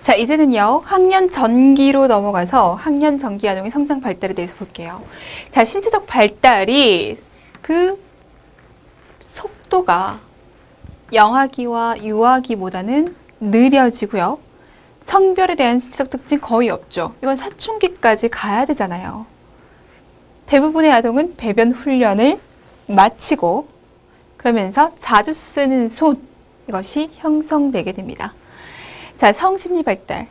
자, 이제는요, 학년 전기로 넘어가서 학년 전기 아동의 성장 발달에 대해서 볼게요. 자, 신체적 발달이 그 속도가 영아기와 유아기보다는 느려지고요. 성별에 대한 신체적 특징 거의 없죠. 이건 사춘기까지 가야 되잖아요. 대부분의 아동은 배변 훈련을 마치고 그러면서 자주 쓰는 손, 이것이 형성되게 됩니다. 자, 성심리 발달.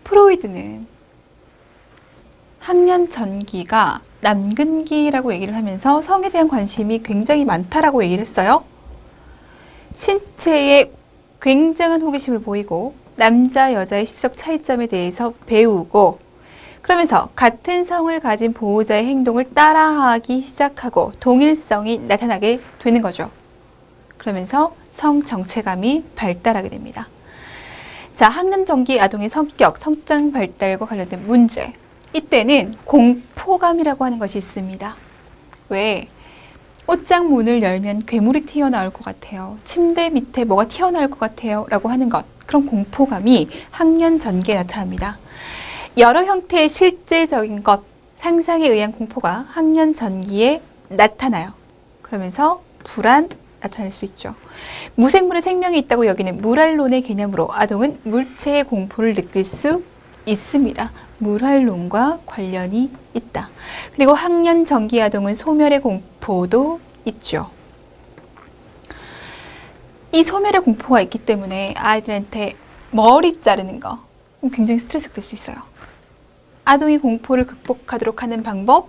프로이드는 학년 전기가 남근기라고 얘기를 하면서 성에 대한 관심이 굉장히 많다라고 얘기를 했어요. 신체에 굉장한 호기심을 보이고 남자, 여자의 시적 차이점에 대해서 배우고 그러면서 같은 성을 가진 보호자의 행동을 따라하기 시작하고 동일성이 나타나게 되는 거죠. 그러면서 성 정체감이 발달하게 됩니다. 자, 학년 전기 아동의 성격, 성장 발달과 관련된 문제. 이때는 공포감이라고 하는 것이 있습니다. 왜? 옷장 문을 열면 괴물이 튀어나올 것 같아요. 침대 밑에 뭐가 튀어나올 것 같아요. 라고 하는 것. 그런 공포감이 학년 전기에 나타납니다. 여러 형태의 실제적인 것, 상상에 의한 공포가 학년 전기에 나타나요. 그러면서 불안 나타날 수 있죠. 무생물의 생명이 있다고 여기는 물활론의 개념으로 아동은 물체의 공포를 느낄 수 있습니다. 물활론과 관련이 있다. 그리고 학년 전기 아동은 소멸의 공포도 있죠. 이 소멸의 공포가 있기 때문에 아이들한테 머리 자르는 거 굉장히 스트레스가 될 수 있어요. 아동이 공포를 극복하도록 하는 방법,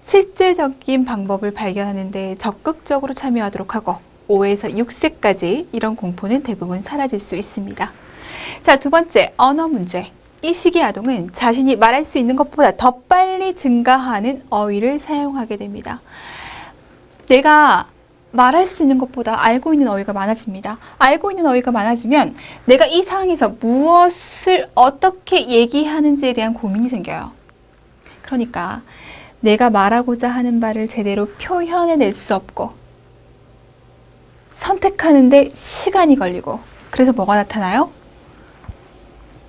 실제적인 방법을 발견하는 데 적극적으로 참여하도록 하고 5에서 6세까지 이런 공포는 대부분 사라질 수 있습니다. 자, 두 번째, 언어 문제. 이 시기 아동은 자신이 말할 수 있는 것보다 더 빨리 증가하는 어휘를 사용하게 됩니다. 내가 말할 수 있는 것보다 알고 있는 어휘가 많아집니다. 알고 있는 어휘가 많아지면 내가 이 상황에서 무엇을 어떻게 얘기하는지에 대한 고민이 생겨요. 그러니까 내가 말하고자 하는 바를 제대로 표현해낼 수 없고 선택하는데 시간이 걸리고 그래서 뭐가 나타나요?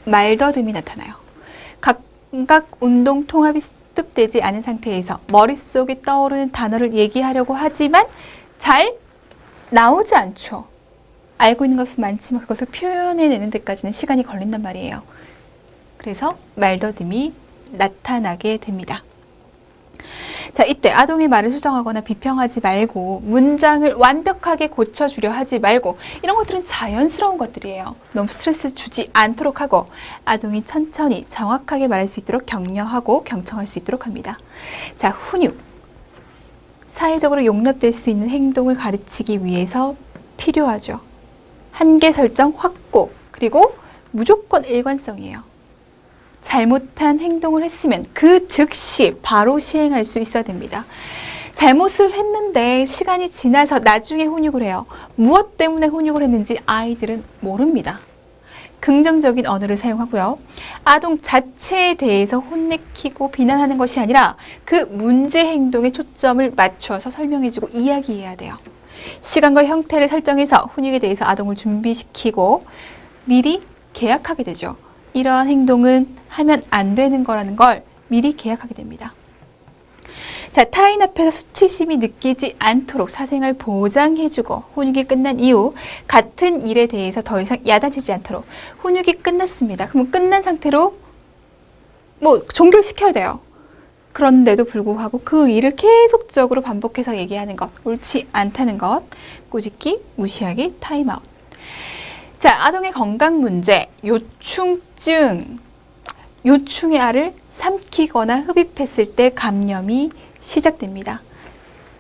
말더듬이 나타나요. 감각 운동 통합이 습득되지 않은 상태에서 머릿속에 떠오르는 단어를 얘기하려고 하지만 잘 나오지 않죠. 알고 있는 것은 많지만 그것을 표현해내는 데까지는 시간이 걸린단 말이에요. 그래서 말더듬이 나타나게 됩니다. 자, 이때 아동의 말을 수정하거나 비평하지 말고 문장을 완벽하게 고쳐주려 하지 말고 이런 것들은 자연스러운 것들이에요. 너무 스트레스 주지 않도록 하고 아동이 천천히 정확하게 말할 수 있도록 격려하고 경청할 수 있도록 합니다. 자, 훈육. 사회적으로 용납될 수 있는 행동을 가르치기 위해서 필요하죠. 한계 설정 확고 그리고 무조건 일관성이에요. 잘못한 행동을 했으면 그 즉시 바로 시행할 수 있어야 됩니다. 잘못을 했는데 시간이 지나서 나중에 훈육을 해요. 무엇 때문에 훈육을 했는지 아이들은 모릅니다. 긍정적인 언어를 사용하고요. 아동 자체에 대해서 혼내키고 비난하는 것이 아니라 그 문제 행동에 초점을 맞춰서 설명해주고 이야기해야 돼요. 시간과 형태를 설정해서 훈육에 대해서 아동을 준비시키고 미리 계약하게 되죠. 이러한 행동은 하면 안 되는 거라는 걸 미리 계약하게 됩니다. 자, 타인 앞에서 수치심이 느끼지 않도록 사생활 보장해주고 훈육이 끝난 이후 같은 일에 대해서 더 이상 야단치지 않도록 훈육이 끝났습니다. 그럼 끝난 상태로 뭐 종결시켜야 돼요. 그런데도 불구하고 그 일을 계속적으로 반복해서 얘기하는 것, 옳지 않다는 것, 꾸짖기, 무시하기, 타임아웃. 자, 아동의 건강 문제, 요충증. 요충의 알을 삼키거나 흡입했을 때 감염이 시작됩니다.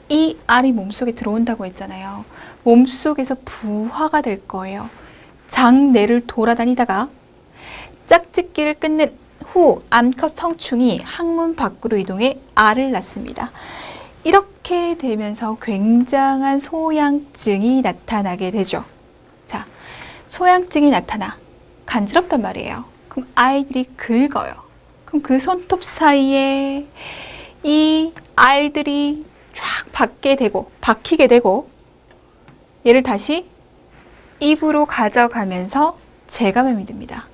이 알이 몸속에 들어온다고 했잖아요. 몸속에서 부화가 될 거예요. 장내를 돌아다니다가 짝짓기를 끝낸 후 암컷 성충이 항문 밖으로 이동해 알을 낳습니다. 이렇게 되면서 굉장한 소양증이 나타나게 되죠. 자, 소양증이 나타나 간지럽단 말이에요. 그럼 아이들이 긁어요. 그럼 그 손톱 사이에 이 알들이 쫙 박히게 되고 얘를 다시 입으로 가져가면서 재감염이 됩니다.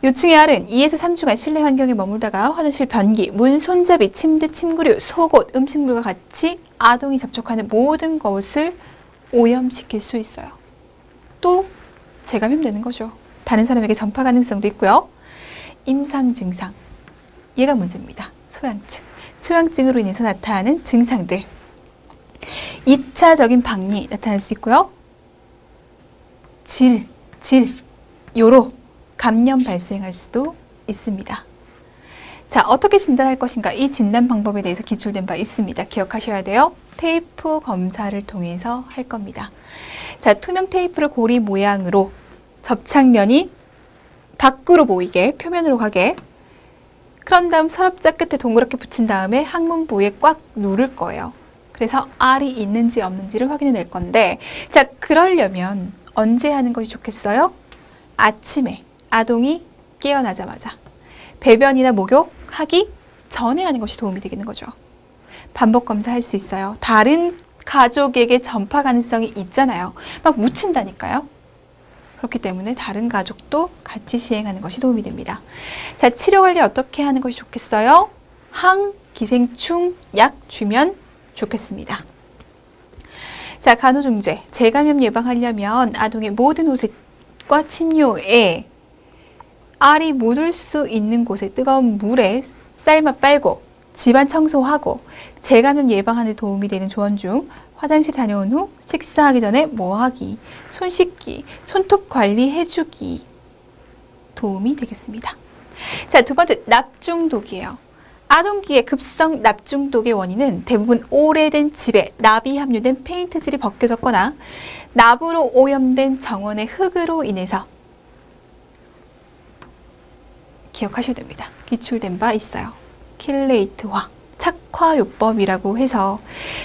요충의 알은 2에서 3주간 실내 환경에 머물다가 화장실 변기, 문 손잡이, 침대, 침구류, 속옷, 음식물과 같이 아동이 접촉하는 모든 것을 오염시킬 수 있어요. 또 재감염되는 거죠. 다른 사람에게 전파 가능성도 있고요. 임상 증상, 얘가 문제입니다. 소양증, 소양증으로 인해서 나타나는 증상들. 2차적인 박리 나타날 수 있고요. 요로 감염 발생할 수도 있습니다. 자, 어떻게 진단할 것인가? 이 진단 방법에 대해서 기출된 바 있습니다. 기억하셔야 돼요. 테이프 검사를 통해서 할 겁니다. 자, 투명 테이프를 고리 모양으로 접착면이 밖으로 보이게, 표면으로 가게, 그런 다음 서랍자 끝에 동그랗게 붙인 다음에 항문 부위에 꽉 누를 거예요. 그래서 알이 있는지 없는지를 확인해 낼 건데, 자, 그러려면 언제 하는 것이 좋겠어요? 아침에 아동이 깨어나자마자 배변이나 목욕하기 전에 하는 것이 도움이 되겠는 거죠. 반복 검사할 수 있어요. 다른 가족에게 전파 가능성이 있잖아요. 막 묻힌다니까요. 그렇기 때문에 다른 가족도 같이 시행하는 것이 도움이 됩니다. 자, 치료 관리 어떻게 하는 것이 좋겠어요? 항기생충 약 주면 좋겠습니다. 자, 간호중재, 재감염 예방하려면 아동의 모든 옷과 침뇨에 알이 묻을 수 있는 곳에 뜨거운 물에 삶아 빨고 집안 청소하고 재감염 예방하는 데 도움이 되는 조언 중 화장실 다녀온 후 식사하기 전에 뭐하기, 손 씻기, 손톱 관리해주기 도움이 되겠습니다. 자, 두 번째, 납중독이에요. 아동기의 급성 납중독의 원인은 대부분 오래된 집에 납이 함유된 페인트질이 벗겨졌거나 납으로 오염된 정원의 흙으로 인해서 기억하셔야 됩니다. 기출된 바 있어요. 킬레이트화, 착화요법이라고 해서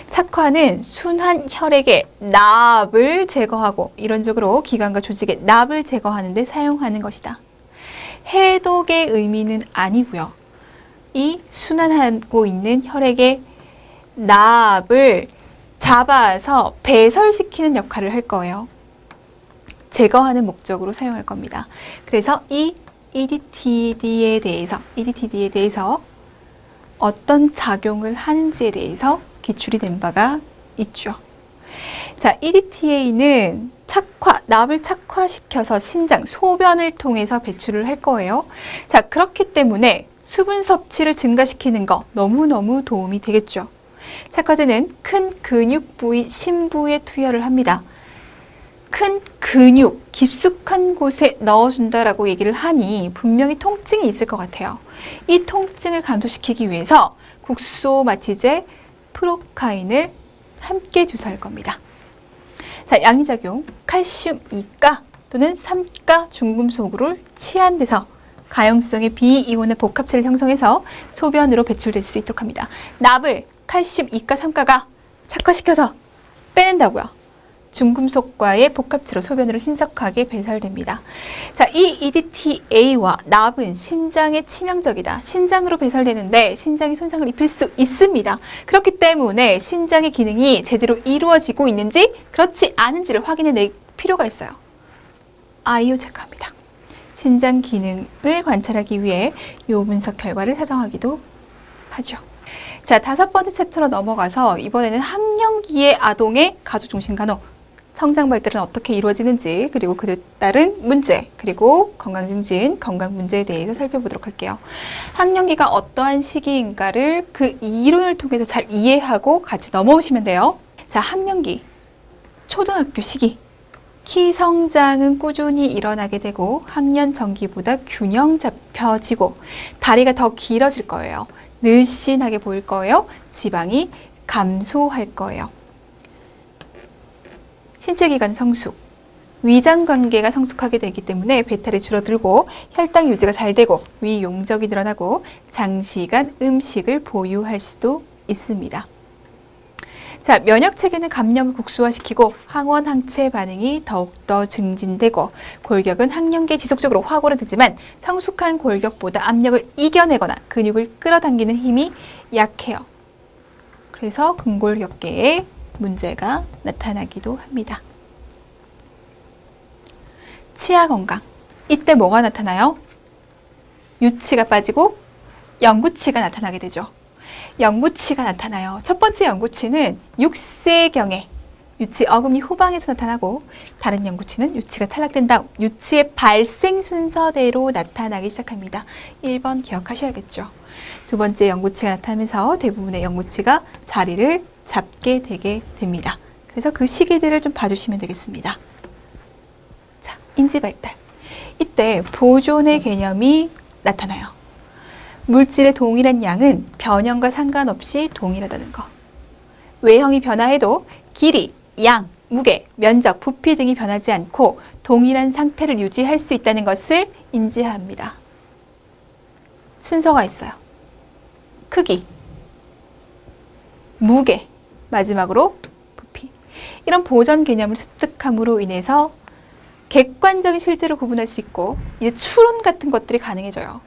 착화는 순환 혈액의 납을 제거하고 이론적으로 기관과 조직의 납을 제거하는 데 사용하는 것이다. 해독의 의미는 아니고요. 이 순환하고 있는 혈액의 납을 잡아서 배설시키는 역할을 할 거예요. 제거하는 목적으로 사용할 겁니다. 그래서 이 EDTD에 대해서 어떤 작용을 하는지에 대해서 기출이 된 바가 있죠. 자, EDTA는 납을 착화시켜서 신장, 소변을 통해서 배출을 할 거예요. 자, 그렇기 때문에 수분 섭취를 증가시키는 거 너무너무 도움이 되겠죠. 착화제는 큰 근육 부위, 심부에 투여를 합니다. 큰 근육, 깊숙한 곳에 넣어준다라고 얘기를 하니 분명히 통증이 있을 것 같아요. 이 통증을 감소시키기 위해서 국소 마취제 프로카인을 함께 주사할 겁니다. 자, 양이작용, 칼슘 2가 또는 3가 중금속을 치한 데서 가용성의 비이온의 복합체를 형성해서 소변으로 배출될 수 있도록 합니다. 납을 칼슘 2가 3가가 착화시켜서 빼낸다고요. 중금속과의 복합체로 소변으로 신속하게 배설됩니다. 자, 이 EDTA와 납은 신장에 치명적이다. 신장으로 배설되는데 신장이 손상을 입힐 수 있습니다. 그렇기 때문에 신장의 기능이 제대로 이루어지고 있는지 그렇지 않은지를 확인해 낼 필요가 있어요. 아이오 체크합니다. 신장 기능을 관찰하기 위해 요 분석 결과를 사정하기도 하죠. 자, 5번째 챕터로 넘어가서 이번에는 학령기의 아동의 가족중심 간호, 성장 발달은 어떻게 이루어지는지, 그리고 그에 따른 문제, 그리고 건강증진, 건강 문제에 대해서 살펴보도록 할게요. 학령기가 어떠한 시기인가를 그 이론을 통해서 잘 이해하고 같이 넘어오시면 돼요. 자, 학령기, 초등학교 시기. 키 성장은 꾸준히 일어나게 되고 학년 전기보다 균형 잡혀지고 다리가 더 길어질 거예요. 늘씬하게 보일 거예요. 지방이 감소할 거예요. 신체기관 성숙, 위장관계가 성숙하게 되기 때문에 배탈이 줄어들고 혈당 유지가 잘 되고 위 용적이 늘어나고 장시간 음식을 보유할 수도 있습니다. 자, 면역체계는 감염을 국소화시키고 항원 항체 반응이 더욱더 증진되고 골격은 학령기에 지속적으로 확 오르지만 성숙한 골격보다 압력을 이겨내거나 근육을 끌어당기는 힘이 약해요. 그래서 근골격계에 문제가 나타나기도 합니다. 치아 건강. 이때 뭐가 나타나요? 유치가 빠지고 영구치가 나타나게 되죠. 영구치가 나타나요. 첫 번째 영구치는 6세경에 유치 어금니 후방에서 나타나고, 다른 영구치는 유치가 탈락된 다음 유치의 발생 순서대로 나타나기 시작합니다. 1번 기억하셔야겠죠. 두 번째 영구치가 나타나면서 대부분의 영구치가 자리를 잡게 되게 됩니다. 그래서 그 시기들을 좀 봐주시면 되겠습니다. 자, 인지발달. 이때 보존의 개념이 나타나요. 물질의 동일한 양은 변형과 상관없이 동일하다는 거. 외형이 변화해도 길이, 양, 무게, 면적, 부피 등이 변하지 않고 동일한 상태를 유지할 수 있다는 것을 인지합니다. 순서가 있어요. 크기, 무게, 마지막으로 부피. 이런 보존 개념을 습득함으로 인해서 객관적인 실제를 구분할 수 있고, 이제 추론 같은 것들이 가능해져요.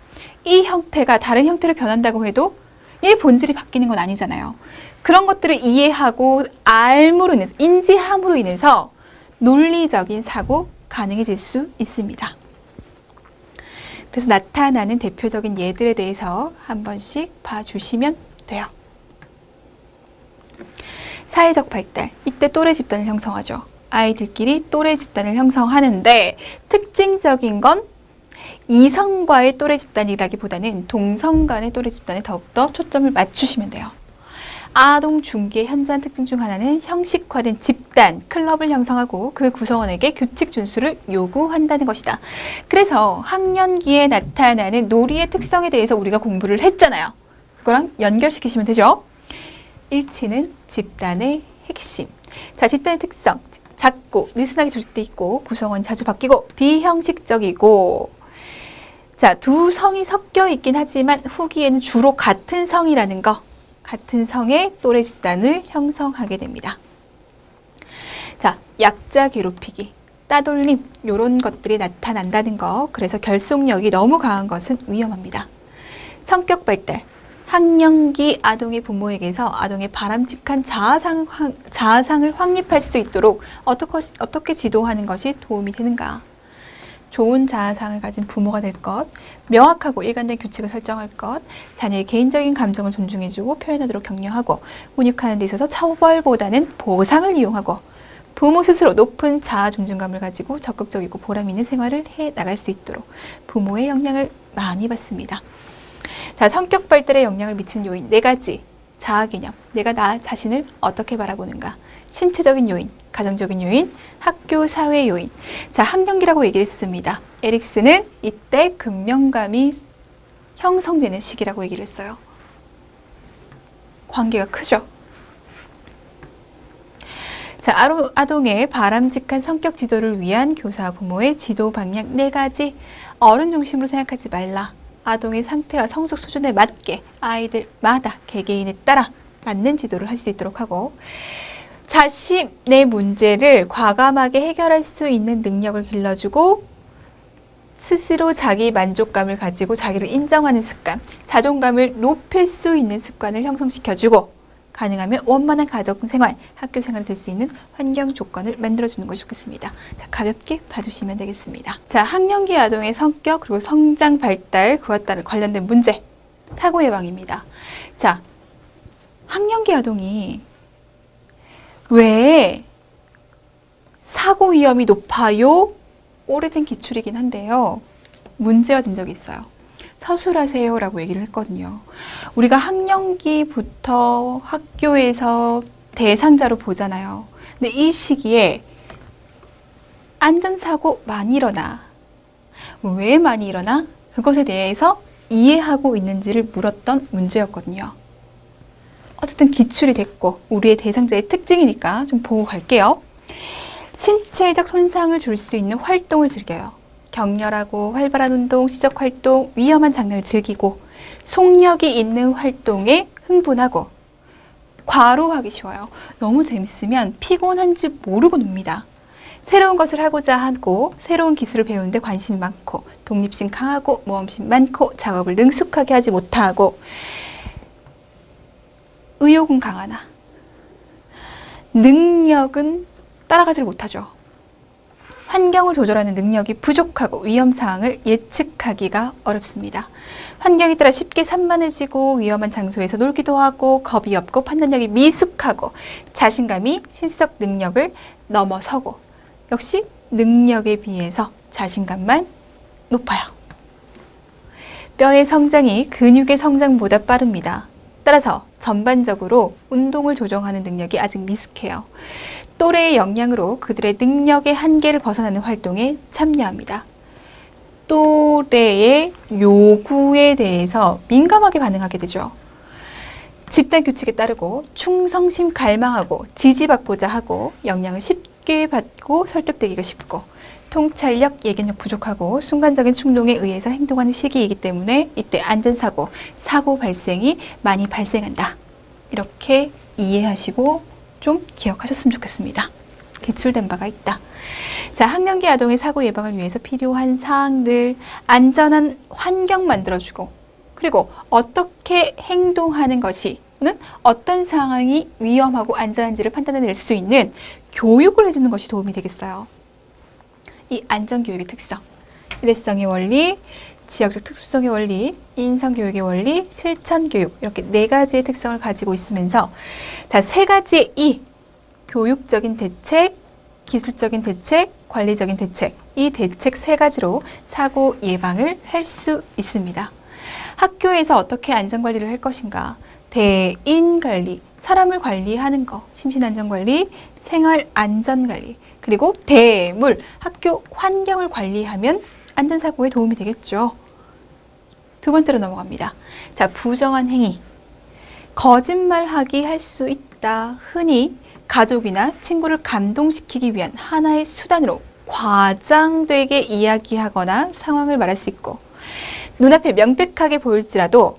이 형태가 다른 형태로 변한다고 해도 얘 본질이 바뀌는 건 아니잖아요. 그런 것들을 이해하고 알므로 인해서, 인지함으로 인해서 논리적인 사고 가능해질 수 있습니다. 그래서 나타나는 대표적인 예들에 대해서 한 번씩 봐주시면 돼요. 사회적 발달, 이때 또래 집단을 형성하죠. 아이들끼리 또래 집단을 형성하는데 특징적인 건 이성 과의 또래 집단이라기보다는 동성 간의 또래 집단에 더욱더 초점을 맞추시면 돼요. 아동 중기의 현저한 특징 중 하나는 형식화된 집단, 클럽을 형성하고 그 구성원에게 규칙 준수를 요구한다는 것이다. 그래서 학년기에 나타나는 놀이의 특성에 대해서 우리가 공부를 했잖아요. 그거랑 연결시키시면 되죠. 1치는 집단의 핵심. 자, 집단의 특성. 작고 느슨하게 조직되어 있고 구성원 자주 바뀌고 비형식적이고, 자, 두 성이 섞여 있긴 하지만 후기에는 주로 같은 성이라는 거, 같은 성의 또래 집단을 형성하게 됩니다. 자, 약자 괴롭히기, 따돌림, 이런 것들이 나타난다는 거. 그래서 결속력이 너무 강한 것은 위험합니다. 성격 발달, 학령기 아동의 부모에게서 아동의 바람직한 자아상을 확립할 수 있도록 어떻게 지도하는 것이 도움이 되는가. 좋은 자아상을 가진 부모가 될 것, 명확하고 일관된 규칙을 설정할 것, 자녀의 개인적인 감정을 존중해주고 표현하도록 격려하고, 훈육하는 데 있어서 처벌보다는 보상을 이용하고, 부모 스스로 높은 자아 존중감을 가지고 적극적이고 보람 있는 생활을 해 나갈 수 있도록 부모의 영향을 많이 받습니다. 자, 성격 발달에 영향을 미치는 요인 4가지. 자아 개념, 내가 나 자신을 어떻게 바라보는가. 신체적인 요인, 가정적인 요인, 학교 사회 요인. 자, 학령기라고 얘기를 했습니다. 에릭슨은 이때 근면감이 형성되는 시기라고 얘기를 했어요. 관계가 크죠. 자, 아동의 바람직한 성격 지도를 위한 교사, 부모의 지도 방향 4가지. 어른 중심으로 생각하지 말라. 아동의 상태와 성숙 수준에 맞게 아이들마다 개개인에 따라 맞는 지도를 할 수 있도록 하고, 자신의 문제를 과감하게 해결할 수 있는 능력을 길러주고, 스스로 자기 만족감을 가지고 자기를 인정하는 습관, 자존감을 높일 수 있는 습관을 형성시켜주고, 가능하면 원만한 가정생활, 학교생활을 될 수 있는 환경 조건을 만들어주는 것이 좋겠습니다. 자, 가볍게 봐주시면 되겠습니다. 자, 학령기 아동의 성격 그리고 성장 발달, 그와 따른 관련된 문제, 사고 예방입니다. 자, 학령기 아동이 왜 사고 위험이 높아요? 오래된 기출이긴 한데요. 문제화된 적이 있어요. 서술하세요 라고 얘기를 했거든요. 우리가 학령기부터 학교에서 대상자로 보잖아요. 근데 이 시기에 안전사고 많이 일어나. 왜 많이 일어나? 그것에 대해서 이해하고 있는지를 물었던 문제였거든요. 어쨌든 기출이 됐고 우리의 대상자의 특징이니까 좀 보고 갈게요. 신체적 손상을 줄 수 있는 활동을 즐겨요. 격렬하고 활발한 운동, 시적 활동, 위험한 장난을 즐기고, 속력이 있는 활동에 흥분하고, 과로하기 쉬워요. 너무 재밌으면 피곤한지 모르고 놉니다. 새로운 것을 하고자 하고, 새로운 기술을 배우는데 관심이 많고, 독립심 강하고, 모험심 많고, 작업을 능숙하게 하지 못하고, 의욕은 강하나 능력은 따라가질 못하죠. 환경을 조절하는 능력이 부족하고 위험 사항을 예측하기가 어렵습니다. 환경에 따라 쉽게 산만해지고 위험한 장소에서 놀기도 하고 겁이 없고 판단력이 미숙하고 자신감이 신체적 능력을 넘어서고 역시 능력에 비해서 자신감만 높아요. 뼈의 성장이 근육의 성장보다 빠릅니다. 따라서 전반적으로 운동을 조정하는 능력이 아직 미숙해요. 또래의 영향으로 그들의 능력의 한계를 벗어나는 활동에 참여합니다. 또래의 요구에 대해서 민감하게 반응하게 되죠. 집단 규칙에 따르고 충성심 갈망하고 지지받고자 하고 영향을 쉽게 받고 설득되기가 쉽고 통찰력, 예견력 부족하고 순간적인 충동에 의해서 행동하는 시기이기 때문에 이때 안전사고, 사고 발생이 많이 발생한다. 이렇게 이해하시고 좀 기억하셨으면 좋겠습니다. 기출된 바가 있다. 자, 학령기 아동의 사고 예방을 위해서 필요한 사항들, 안전한 환경 만들어주고 그리고 어떻게 행동하는 것이 또는 어떤 상황이 위험하고 안전한지를 판단해낼 수 있는 교육을 해주는 것이 도움이 되겠어요. 이 안전교육의 특성, 일회성의 원리, 지역적 특수성의 원리, 인성교육의 원리, 실천교육 이렇게 4가지의 특성을 가지고 있으면서 자, 3가지의 이 교육적인 대책, 기술적인 대책, 관리적인 대책 이 대책 3가지로 사고 예방을 할 수 있습니다. 학교에서 어떻게 안전관리를 할 것인가, 대인관리, 사람을 관리하는 거, 심신안전관리, 생활안전관리 그리고 대물, 학교 환경을 관리하면 안전사고에 도움이 되겠죠. 2번째로 넘어갑니다. 자, 부정한 행위. 거짓말하기 할 수 있다. 흔히 가족이나 친구를 감동시키기 위한 하나의 수단으로 과장되게 이야기하거나 상황을 말할 수 있고 눈앞에 명백하게 보일지라도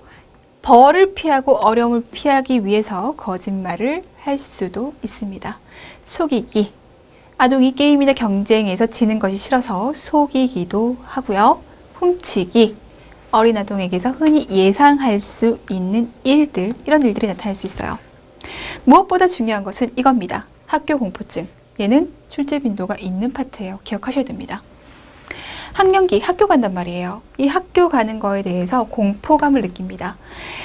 벌을 피하고 어려움을 피하기 위해서 거짓말을 할 수도 있습니다. 속이기. 아동이 게임이나 경쟁에서 지는 것이 싫어서 속이기도 하고요. 훔치기. 어린 아동에게서 흔히 예상할 수 있는 일들, 이런 일들이 나타날 수 있어요. 무엇보다 중요한 것은 이겁니다. 학교 공포증. 얘는 출제 빈도가 있는 파트예요. 기억하셔야 됩니다. 학령기, 학교 간단 말이에요. 이 학교 가는 거에 대해서 공포감을 느낍니다.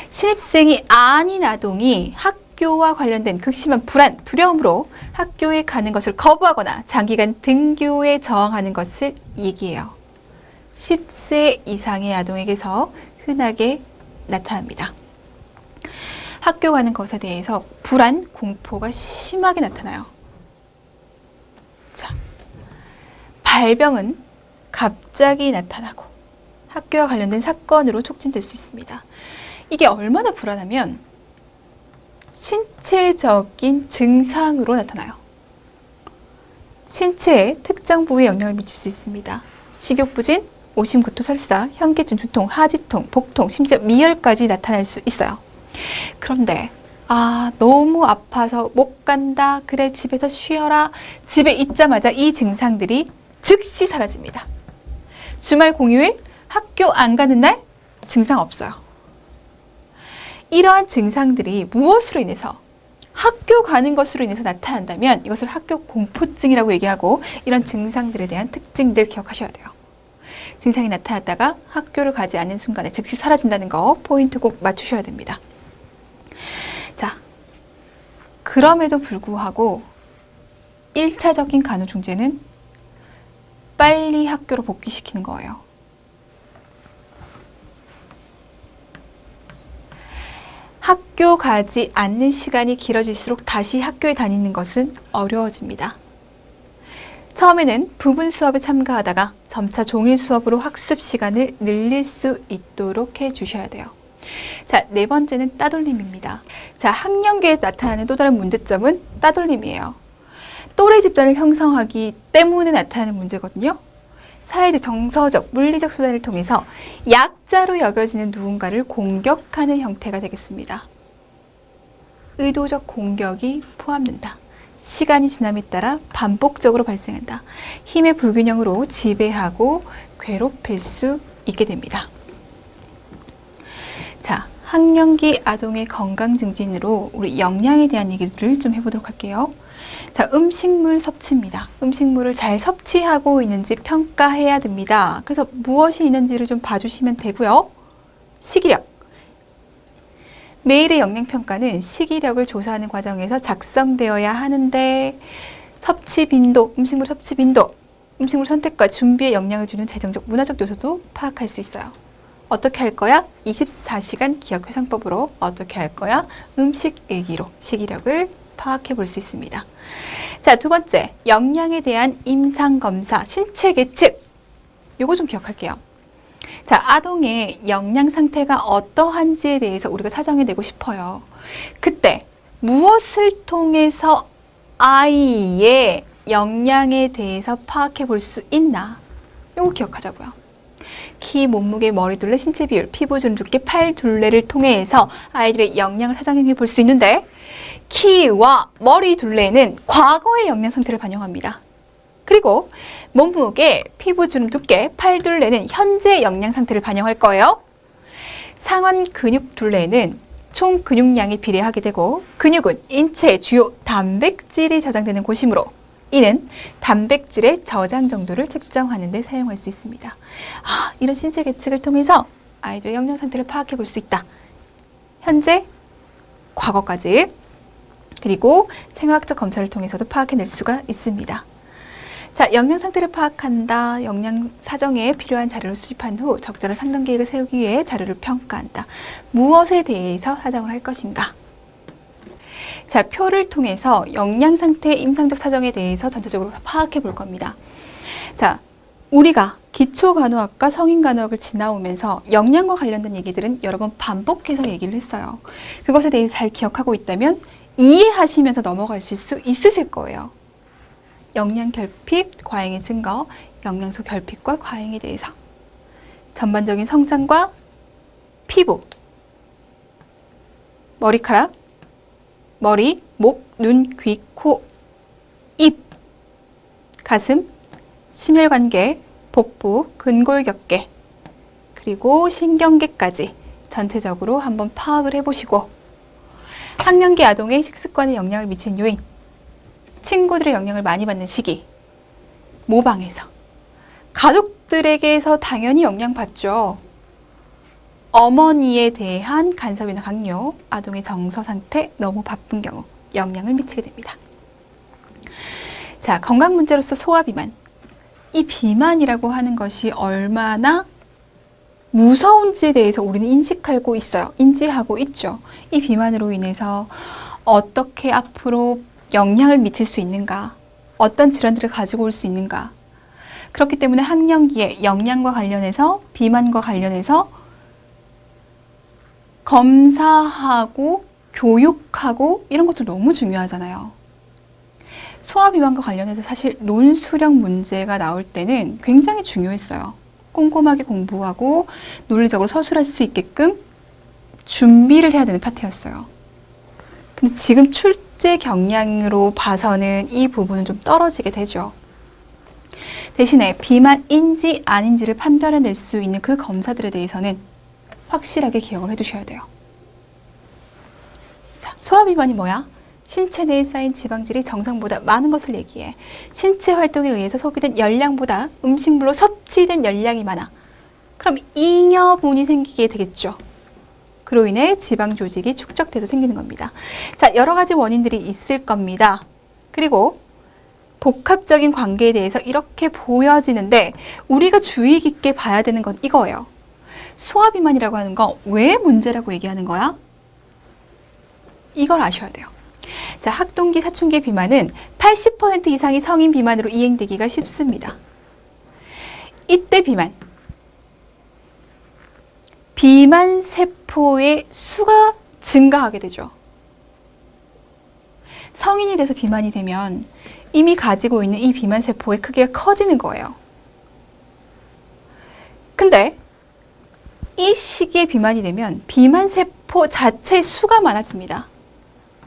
신입생이 아닌 아동이 학교와 관련된 극심한 불안, 두려움으로 학교에 가는 것을 거부하거나 장기간 등교에 저항하는 것을 얘기해요. 10세 이상의 아동에게서 흔하게 나타납니다. 학교 가는 것에 대해서 불안, 공포가 심하게 나타나요. 자, 발병은 갑자기 나타나고 학교와 관련된 사건으로 촉진될 수 있습니다. 이게 얼마나 불안하면 신체적인 증상으로 나타나요. 신체의 특정 부위에 영향을 미칠 수 있습니다. 식욕부진, 오심구토 설사, 현기증, 두통, 하지통, 복통, 심지어 미열까지 나타날 수 있어요. 그런데 너무 아파서 못 간다. 그래, 집에서 쉬어라. 집에 있자마자 이 증상들이 즉시 사라집니다. 주말 공휴일, 학교 안 가는 날 증상 없어요. 이러한 증상들이 무엇으로 인해서 학교 가는 것으로 인해서 나타난다면 이것을 학교 공포증이라고 얘기하고 이런 증상들에 대한 특징들 기억하셔야 돼요. 증상이 나타났다가 학교를 가지 않는 순간에 즉시 사라진다는 거 포인트 꼭 맞추셔야 됩니다. 자, 그럼에도 불구하고 1차적인 간호중재는 빨리 학교로 복귀시키는 거예요. 학교 가지 않는 시간이 길어질수록 다시 학교에 다니는 것은 어려워집니다. 처음에는 부분 수업에 참가하다가 점차 종일 수업으로 학습 시간을 늘릴 수 있도록 해주셔야 돼요. 자, 4번째는 따돌림입니다. 자, 학령기에 나타나는 또 다른 문제점은 따돌림이에요. 또래 집단을 형성하기 때문에 나타나는 문제거든요. 사회적, 정서적, 물리적 수단을 통해서 약자로 여겨지는 누군가를 공격하는 형태가 되겠습니다. 의도적 공격이 포함된다. 시간이 지남에 따라 반복적으로 발생한다. 힘의 불균형으로 지배하고 괴롭힐 수 있게 됩니다. 자, 학령기 아동의 건강 증진으로 우리 영양에 대한 얘기를 좀 해보도록 할게요. 자, 음식물 섭취입니다. 음식물을 잘 섭취하고 있는지 평가해야 됩니다. 그래서 무엇이 있는지를 좀 봐주시면 되고요. 식이력. 매일의 영양평가는 식이력을 조사하는 과정에서 작성되어야 하는데 섭취 빈도, 음식물 섭취 빈도, 음식물 선택과 준비에 영향을 주는 재정적, 문화적 요소도 파악할 수 있어요. 어떻게 할 거야? 24시간 기억회상법으로. 어떻게 할 거야? 음식 일기로 식이력을 파악해 볼 수 있습니다. 자, 두 번째, 영양에 대한 임상검사, 신체 계측. 요거 좀 기억할게요. 자, 아동의 영양 상태가 어떠한지에 대해서 우리가 사정해 내고 싶어요. 그때 무엇을 통해서 아이의 영양에 대해서 파악해 볼 수 있나? 요거 기억하자고요. 키, 몸무게, 머리 둘레, 신체 비율, 피부 주름 두께, 팔 둘레를 통해서 아이들의 영양을 사정해 볼 수 있는데 키와 머리 둘레는 과거의 영양 상태를 반영합니다. 그리고 몸무게, 피부 주름 두께, 팔 둘레는 현재 영양 상태를 반영할 거예요. 상완 근육 둘레는 총 근육량에 비례하게 되고 근육은 인체의 주요 단백질이 저장되는 곳이므로 이는 단백질의 저장 정도를 측정하는 데 사용할 수 있습니다. 이런 신체 계측을 통해서 아이들의 영양 상태를 파악해 볼 수 있다. 현재, 과거까지. 그리고 생화학적 검사를 통해서도 파악해낼 수가 있습니다. 자, 영양 상태를 파악한다. 영양 사정에 필요한 자료를 수집한 후 적절한 상담 계획을 세우기 위해 자료를 평가한다. 무엇에 대해서 사정을 할 것인가? 자, 표를 통해서 영양 상태의 임상적 사정에 대해서 전체적으로 파악해 볼 겁니다. 자, 우리가 기초간호학과 성인간호학을 지나오면서 영양과 관련된 얘기들은 여러 번 반복해서 얘기를 했어요. 그것에 대해서 잘 기억하고 있다면 이해하시면서 넘어가실 수 있으실 거예요. 영양 결핍, 과잉의 증거, 영양소 결핍과 과잉에 대해서 전반적인 성장과 피부, 머리카락, 머리, 목, 눈, 귀, 코, 입, 가슴, 심혈관계, 복부, 근골격계, 그리고 신경계까지 전체적으로 한번 파악을 해보시고 학령기 아동의 식습관에 영향을 미치는 요인, 친구들의 영향을 많이 받는 시기, 모방에서 가족들에게서 당연히 영향받죠. 어머니에 대한 간섭이나 강요, 아동의 정서 상태, 너무 바쁜 경우 영향을 미치게 됩니다. 자, 건강 문제로서 소아 비만. 이 비만이라고 하는 것이 얼마나 무서운지에 대해서 우리는 인식하고 있어요. 인지하고 있죠. 이 비만으로 인해서 어떻게 앞으로 영향을 미칠 수 있는가, 어떤 질환들을 가지고 올 수 있는가. 그렇기 때문에 학령기에 영양과 관련해서, 비만과 관련해서 검사하고 교육하고 이런 것도 너무 중요하잖아요. 소아비만과 관련해서 사실 논술형 문제가 나올 때는 굉장히 중요했어요. 꼼꼼하게 공부하고 논리적으로 서술할 수 있게끔 준비를 해야 되는 파트였어요. 근데 지금 출제 경향으로 봐서는 이 부분은 좀 떨어지게 되죠. 대신에 비만인지 아닌지를 판별해낼 수 있는 그 검사들에 대해서는 확실하게 기억을 해두셔야 돼요. 자, 소아비만이 뭐야? 신체 내에 쌓인 지방질이 정상보다 많은 것을 얘기해. 신체 활동에 의해서 소비된 열량보다 음식물로 섭취된 열량이 많아. 그럼 잉여분이 생기게 되겠죠. 그로 인해 지방 조직이 축적돼서 생기는 겁니다. 자, 여러 가지 원인들이 있을 겁니다. 그리고 복합적인 관계에 대해서 이렇게 보여지는데 우리가 주의 깊게 봐야 되는 건 이거예요. 소아비만이라고 하는 거 왜 문제라고 얘기하는 거야? 이걸 아셔야 돼요. 자, 학동기, 사춘기 비만은 80% 이상이 성인 비만으로 이행되기가 쉽습니다. 이때 비만 세포의 수가 증가하게 되죠. 성인이 돼서 비만이 되면 이미 가지고 있는 이 비만 세포의 크기가 커지는 거예요. 근데 이 시기에 비만이 되면 비만 세포 자체의 수가 많아집니다.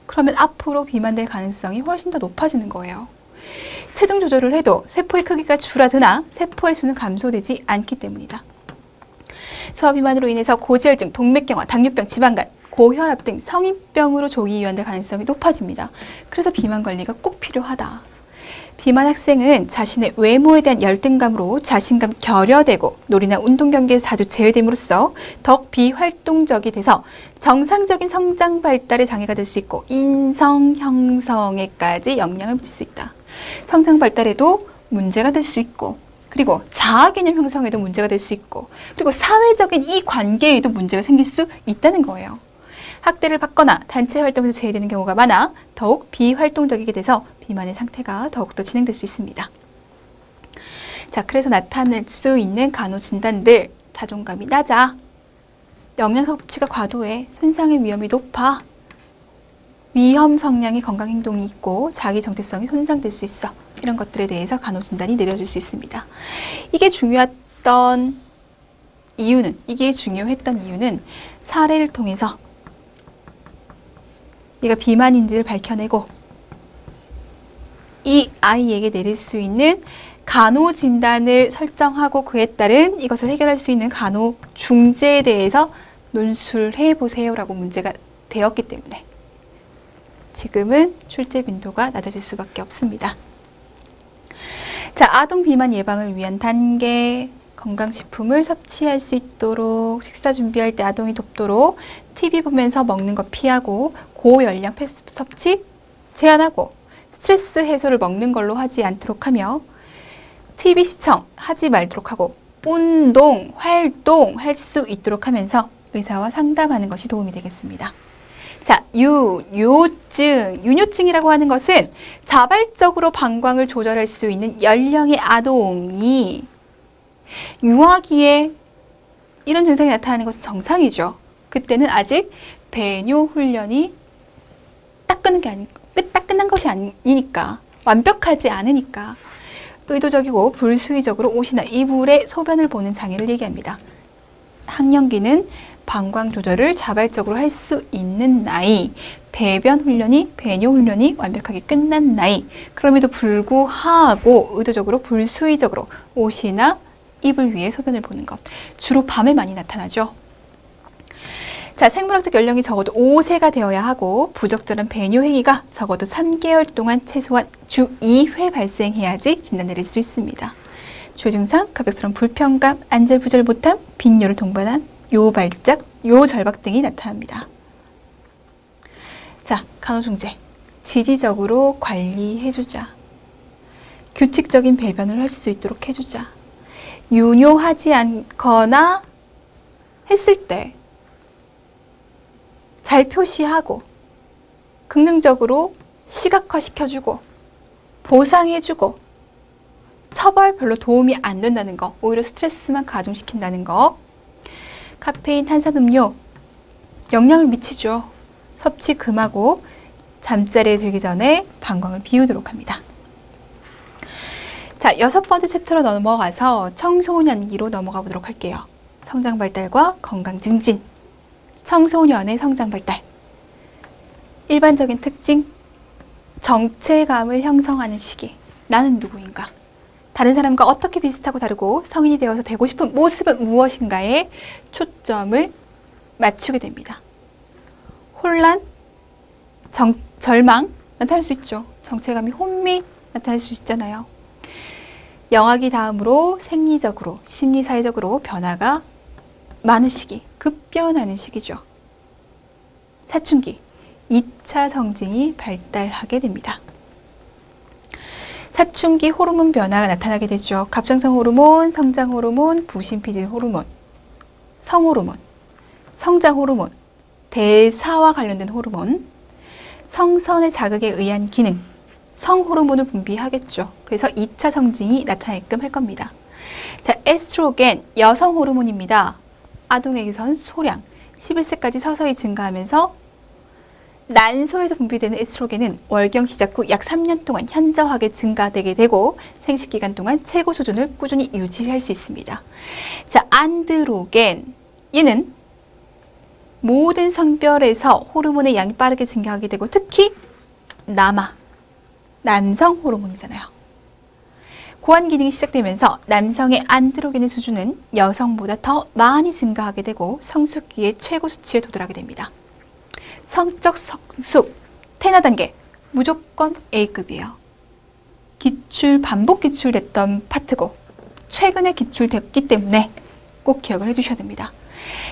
그러면 앞으로 비만될 가능성이 훨씬 더 높아지는 거예요. 체중 조절을 해도 세포의 크기가 줄어드나 세포의 수는 감소되지 않기 때문이다. 소화비만으로 인해서 고지혈증, 동맥경화, 당뇨병, 지방간, 고혈압 등 성인병으로 조기 이완될 가능성이 높아집니다. 그래서 비만 관리가 꼭 필요하다. 비만 학생은 자신의 외모에 대한 열등감으로 자신감 결여되고 놀이나 운동 경기에서 자주 제외됨으로써 더욱 비활동적이 돼서 정상적인 성장 발달에 장애가 될 수 있고 인성 형성에까지 영향을 미칠 수 있다. 성장 발달에도 문제가 될 수 있고 그리고 자아 개념 형성에도 문제가 될 수 있고 그리고 사회적인 이 관계에도 문제가 생길 수 있다는 거예요. 학대를 받거나 단체 활동에서 제외되는 경우가 많아 더욱 비활동적이게 돼서 비만의 상태가 더욱더 진행될 수 있습니다. 자, 그래서 나타날 수 있는 간호 진단들, 자존감이 낮아, 영양 섭취가 과도해, 손상의 위험이 높아, 위험 성향의 건강 행동이 있고 자기 정체성이 손상될 수 있어. 이런 것들에 대해서 간호 진단이 내려질 수 있습니다. 이게 중요했던 이유는 사례를 통해서 얘가 비만인지를 밝혀내고 이 아이에게 내릴 수 있는 간호 진단을 설정하고 그에 따른 이것을 해결할 수 있는 간호 중재에 대해서 논술해 보세요라고 문제가 되었기 때문에 지금은 출제 빈도가 낮아질 수밖에 없습니다. 자, 아동 비만 예방을 위한 단계, 건강식품을 섭취할 수 있도록, 식사 준비할 때 아동이 돕도록 TV 보면서 먹는 거 피하고 고열량 패스트푸드 섭취 제한하고 스트레스 해소를 먹는 걸로 하지 않도록 하며 TV 시청 하지 말도록 하고 운동, 활동할 수 있도록 하면서 의사와 상담하는 것이 도움이 되겠습니다. 자, 유뇨증이라고 하는 것은 자발적으로 방광을 조절할 수 있는 연령의 아동이 유아기에 이런 증상이 나타나는 것은 정상이죠. 그때는 아직 배뇨 훈련이 딱 끝난 것이 아니니까, 완벽하지 않으니까 의도적이고 불수의적으로 옷이나 이불에 소변을 보는 장애를 얘기합니다. 학령기는 방광 조절을 자발적으로 할 수 있는 나이, 배뇨 훈련이 완벽하게 끝난 나이, 그럼에도 불구하고 의도적으로 불수의적으로 옷이나 이불 위에 소변을 보는 것, 주로 밤에 많이 나타나죠. 자, 생물학적 연령이 적어도 5세가 되어야 하고 부적절한 배뇨 행위가 적어도 3개월 동안 최소한 주 2회 발생해야지 진단 내릴 수 있습니다. 주요 증상, 가볍스러운 불편감, 안절부절 못함, 빈뇨를 동반한 요발작, 요절박 등이 나타납니다. 자, 간호중재. 지지적으로 관리해주자. 규칙적인 배변을 할 수 있도록 해주자. 유뇨하지 않거나 했을 때 잘 표시하고 긍정적으로 시각화시켜주고 보상해주고 처벌 별로 도움이 안 된다는 거, 오히려 스트레스만 가중시킨다는 거. 카페인, 탄산음료 영향을 미치죠. 섭취 금하고 잠자리에 들기 전에 방광을 비우도록 합니다. 자, 6번째 챕터로 넘어가서 청소년기로 넘어가 보도록 할게요. 성장 발달과 건강 증진. 청소년의 성장 발달. 일반적인 특징, 정체감을 형성하는 시기. 나는 누구인가? 다른 사람과 어떻게 비슷하고 다르고 성인이 되어서 되고 싶은 모습은 무엇인가에 초점을 맞추게 됩니다. 혼란, 절망 나타날 수 있죠. 정체감이 혼미 나타날 수 있잖아요. 영아기 다음으로 생리적으로, 심리사회적으로 변화가 많은 시기, 급변하는 시기죠. 사춘기, 2차 성징이 발달하게 됩니다. 사춘기 호르몬 변화가 나타나게 되죠. 갑상선 호르몬, 성장 호르몬, 부신피질 호르몬, 성호르몬, 성장 호르몬, 대사와 관련된 호르몬, 성선의 자극에 의한 기능, 성호르몬을 분비하겠죠. 그래서 2차 성징이 나타나게끔 할 겁니다. 자, 에스트로겐, 여성 호르몬입니다. 아동에게선 소량, 11세까지 서서히 증가하면서 난소에서 분비되는 에스트로겐은 월경 시작 후 약 3년 동안 현저하게 증가되게 되고 생식기간 동안 최고 수준을 꾸준히 유지할 수 있습니다. 자, 안드로겐, 얘는 모든 성별에서 호르몬의 양이 빠르게 증가하게 되고 특히 남성 호르몬이잖아요. 고환 기능이 시작되면서 남성의 안드로겐의 수준은 여성보다 더 많이 증가하게 되고 성숙기의 최고 수치에 도달하게 됩니다. 성적 성숙, 테너 단계 무조건 A급이에요. 반복 기출됐던 파트고 최근에 기출됐기 때문에 꼭 기억을 해주셔야 됩니다.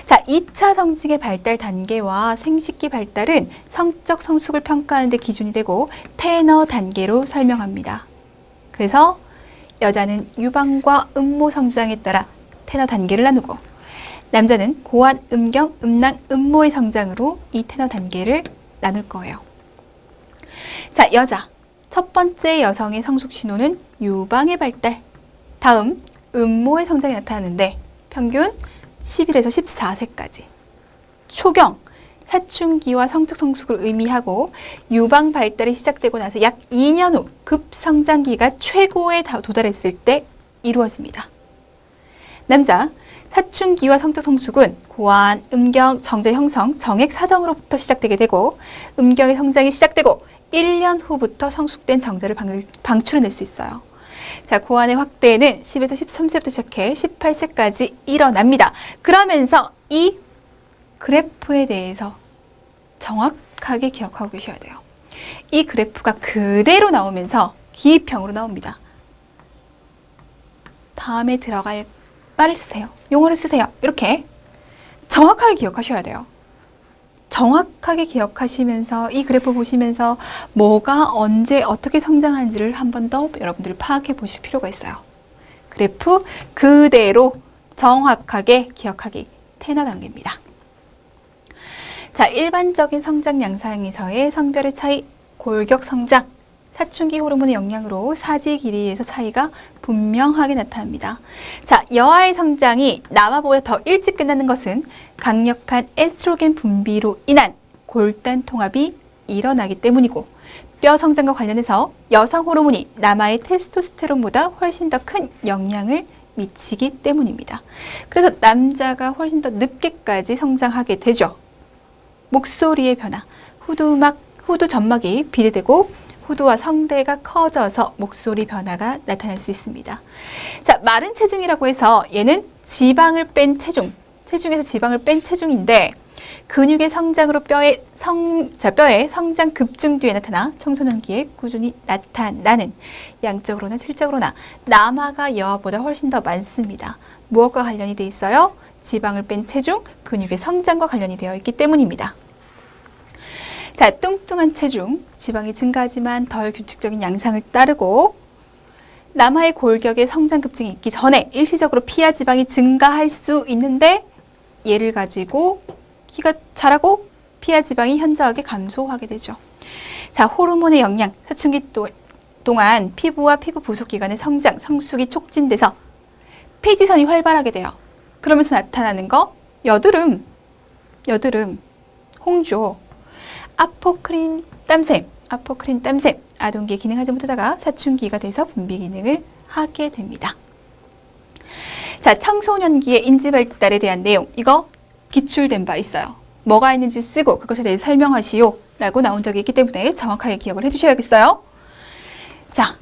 자, 2차 성징의 발달 단계와 생식기 발달은 성적 성숙을 평가하는 데 기준이 되고 테너 단계로 설명합니다. 그래서 여자는 유방과 음모 성장에 따라 테너 단계를 나누고 남자는 고환, 음경, 음낭, 음모의 성장으로 이 테너 단계를 나눌 거예요. 자, 여자. 첫 번째 여성의 성숙 신호는 유방의 발달. 다음, 음모의 성장이 나타나는데 평균 11에서 14세까지. 초경, 사춘기와 성적 성숙을 의미하고 유방 발달이 시작되고 나서 약 2년 후 급성장기가 최고에 도달했을 때 이루어집니다. 남자, 사춘기와 성적 성숙은 고환, 음경, 정제 형성, 정액 사정으로부터 시작되게 되고 음경의 성장이 시작되고 1년 후부터 성숙된 정제를 방출해낼 수 있어요. 자, 고환의 확대는 10에서 13세부터 시작해 18세까지 일어납니다. 그러면서 이 그래프에 대해서 정확하게 기억하고 계셔야 돼요. 이 그래프가 그대로 나오면서 기입형으로 나옵니다. 다음에 들어갈 말을 쓰세요. 용어를 쓰세요. 이렇게 정확하게 기억하셔야 돼요. 정확하게 기억하시면서 이 그래프 보시면서 뭐가 언제 어떻게 성장하는지를 한 번 더 여러분들이 파악해 보실 필요가 있어요. 그래프 그대로 정확하게 기억하기 테너 단계입니다. 자, 일반적인 성장 양상에서의 성별의 차이, 골격 성장, 사춘기 호르몬의 영향으로 사지 길이에서 차이가 분명하게 나타납니다. 자, 여아의 성장이 남아보다 더 일찍 끝나는 것은 강력한 에스트로겐 분비로 인한 골단 통합이 일어나기 때문이고 뼈 성장과 관련해서 여성 호르몬이 남아의 테스토스테론보다 훨씬 더 큰 영향을 미치기 때문입니다. 그래서 남자가 훨씬 더 늦게까지 성장하게 되죠. 목소리의 변화, 후두 점막이 비대되고 후두와 성대가 커져서 목소리 변화가 나타날 수 있습니다. 자, 마른 체중이라고 해서 얘는 지방을 뺀 체중, 체중에서 지방을 뺀 체중인데 근육의 성장으로 뼈의 성장 급증 뒤에 나타나 청소년기에 꾸준히 나타나는 양적으로나 질적으로나 남아가 여아보다 훨씬 더 많습니다. 무엇과 관련이 돼 있어요? 지방을 뺀 체중, 근육의 성장과 관련이 되어 있기 때문입니다. 자, 뚱뚱한 체중, 지방이 증가하지만 덜 규칙적인 양상을 따르고 남아의 골격의 성장 급증이 있기 전에 일시적으로 피하 지방이 증가할 수 있는데 얘를 가지고 키가 자라고 피하 지방이 현저하게 감소하게 되죠. 자, 호르몬의 영향, 사춘기 동안 피부와 피부 부속 기관의 성장, 성숙이 촉진돼서 폐지선이 활발하게 돼요. 그러면서 나타나는 거 여드름, 홍조, 아포크린 땀샘, 아동기에 기능하지 못하다가 사춘기가 돼서 분비 기능을 하게 됩니다. 자, 청소년기의 인지 발달에 대한 내용, 이거 기출된 바 있어요. 뭐가 있는지 쓰고 그것에 대해 설명하시오 라고 나온 적이 있기 때문에 정확하게 기억을 해주셔야겠어요. 자,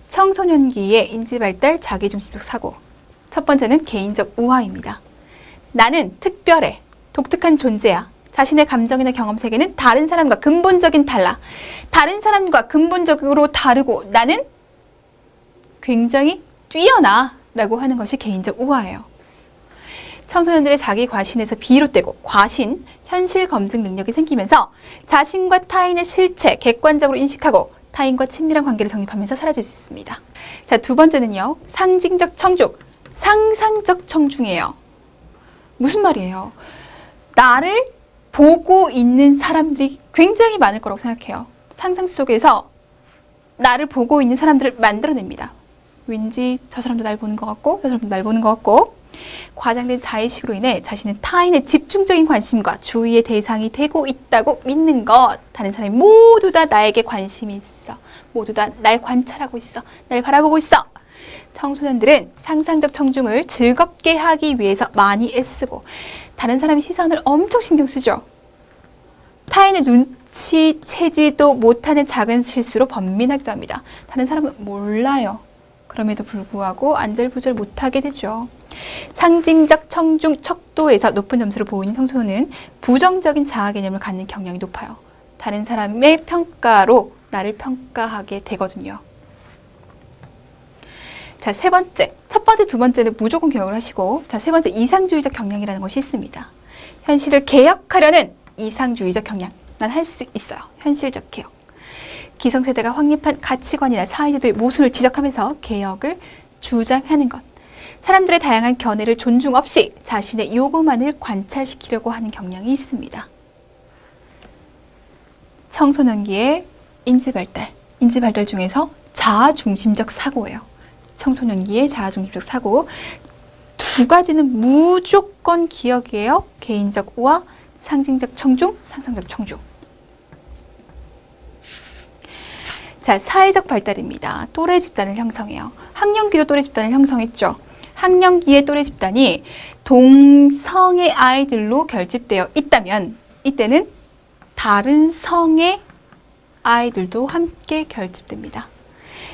청소년기의 인지 발달 자기중심적 사고. 첫 번째는 개인적 우화입니다. 나는 특별해, 독특한 존재야. 자신의 감정이나 경험 세계는 다른 사람과 근본적인 달라. 다른 사람과 근본적으로 다르고 나는 굉장히 뛰어나 라고 하는 것이 개인적 우화예요. 청소년들의 자기 과신에서 비롯되고 과신, 현실 검증 능력이 생기면서 자신과 타인의 실체, 객관적으로 인식하고 타인과 친밀한 관계를 정립하면서 사라질 수 있습니다. 자, 두 번째는요. 상징적 청중, 상상적 청중이에요. 무슨 말이에요? 나를 보고 있는 사람들이 굉장히 많을 거라고 생각해요. 상상 속에서 나를 보고 있는 사람들을 만들어냅니다. 왠지 저 사람도 날 보는 것 같고 저 사람도 날 보는 것 같고 과장된 자의식으로 인해 자신은 타인의 집중적인 관심과 주의의 대상이 되고 있다고 믿는 것. 다른 사람이 모두 다 나에게 관심이 있어. 모두 다 날 관찰하고 있어. 날 바라보고 있어. 청소년들은 상상적 청중을 즐겁게 하기 위해서 많이 애쓰고 다른 사람의 시선을 엄청 신경 쓰죠. 타인의 눈치채지도 못하는 작은 실수로 번민하기도 합니다. 다른 사람은 몰라요. 그럼에도 불구하고 안절부절 못하게 되죠. 상징적 청중 척도에서 높은 점수를 보이는 청소년은 부정적인 자아 개념을 갖는 경향이 높아요. 다른 사람의 평가로 나를 평가하게 되거든요. 자, 세 번째. 첫 번째, 두 번째는 무조건 기억을 하시고, 자, 세 번째 이상주의적 경향이라는 것이 있습니다. 현실을 개혁하려는 이상주의적 경향만 할 수 있어요. 현실적 개혁. 기성세대가 확립한 가치관이나 사회제도의 모순을 지적하면서 개혁을 주장하는 것. 사람들의 다양한 견해를 존중 없이 자신의 요구만을 관찰시키려고 하는 경향이 있습니다. 청소년기의 인지발달. 인지발달 중에서 자아중심적 사고예요. 청소년기의 자아중심적 사고. 두 가지는 무조건 기억이에요. 개인적 우화, 상징적 청중, 상상적 청중. 자, 사회적 발달입니다. 또래 집단을 형성해요. 학령기도 또래 집단을 형성했죠. 학령기의 또래 집단이 동성의 아이들로 결집되어 있다면 이때는 다른 성의 아이들도 함께 결집됩니다.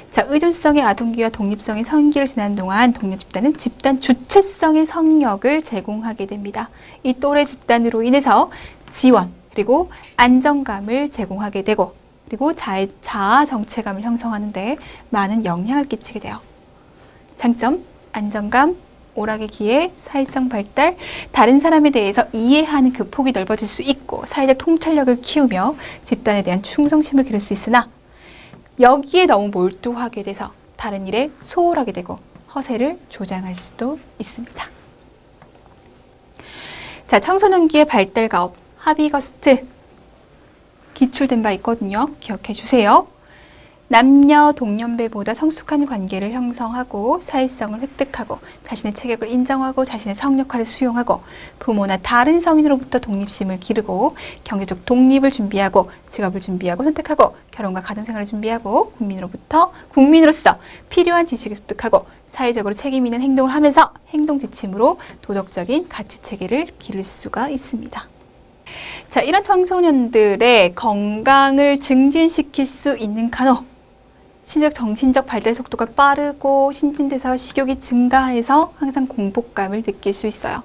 자, 의존성의 아동기와 독립성의 성인기를 지나는 동안 동료 집단은 집단 주체성의 성역을 제공하게 됩니다. 이 또래 집단으로 인해서 지원 그리고 안정감을 제공하게 되고 그리고 자아 정체감을 형성하는 데 많은 영향을 끼치게 돼요. 장점, 안정감, 오락의 기회, 사회성 발달, 다른 사람에 대해서 이해하는 그 폭이 넓어질 수 있고 사회적 통찰력을 키우며 집단에 대한 충성심을 기를 수 있으나 여기에 너무 몰두하게 돼서 다른 일에 소홀하게 되고 허세를 조장할 수도 있습니다. 자, 청소년기의 발달 가업, 하비거스트 기출된 바 있거든요. 기억해 주세요. 남녀 동년배보다 성숙한 관계를 형성하고 사회성을 획득하고 자신의 체격을 인정하고 자신의 성역할을 수용하고 부모나 다른 성인으로부터 독립심을 기르고 경제적 독립을 준비하고 직업을 준비하고 선택하고 결혼과 가정생활을 준비하고 국민으로서 필요한 지식을 습득하고 사회적으로 책임 있는 행동을 하면서 행동 지침으로 도덕적인 가치체계를 기를 수가 있습니다. 자, 이런 청소년들의 건강을 증진시킬 수 있는 간호, 신적 정신적 발달 속도가 빠르고 신진대사와 식욕이 증가해서 항상 공복감을 느낄 수 있어요.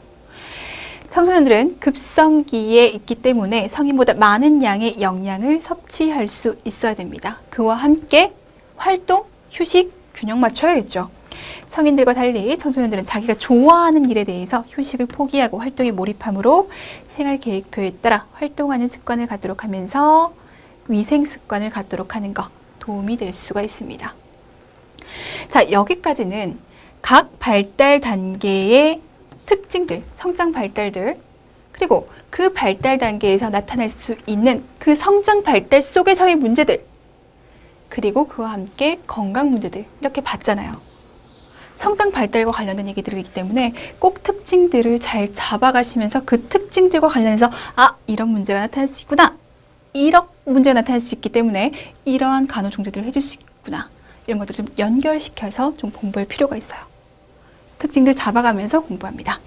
청소년들은 급성기에 있기 때문에 성인보다 많은 양의 영양을 섭취할 수 있어야 됩니다. 그와 함께 활동, 휴식, 균형 맞춰야겠죠. 성인들과 달리 청소년들은 자기가 좋아하는 일에 대해서 휴식을 포기하고 활동에 몰입함으로 생활계획표에 따라 활동하는 습관을 갖도록 하면서 위생 습관을 갖도록 하는 것 도움이 될 수가 있습니다. 자, 여기까지는 각 발달 단계의 특징들, 성장 발달들, 그리고 그 발달 단계에서 나타날 수 있는 그 성장 발달 속에서의 문제들, 그리고 그와 함께 건강 문제들 이렇게 봤잖아요. 성장 발달과 관련된 얘기들이기 때문에 꼭 특징들을 잘 잡아가시면서 그 특징들과 관련해서 이런 문제가 나타날 수 있구나. 이런 문제가 나타날 수 있기 때문에 이러한 간호중재들을 해줄 수 있구나. 이런 것들을 좀 연결시켜서 좀 공부할 필요가 있어요. 특징들 잡아가면서 공부합니다.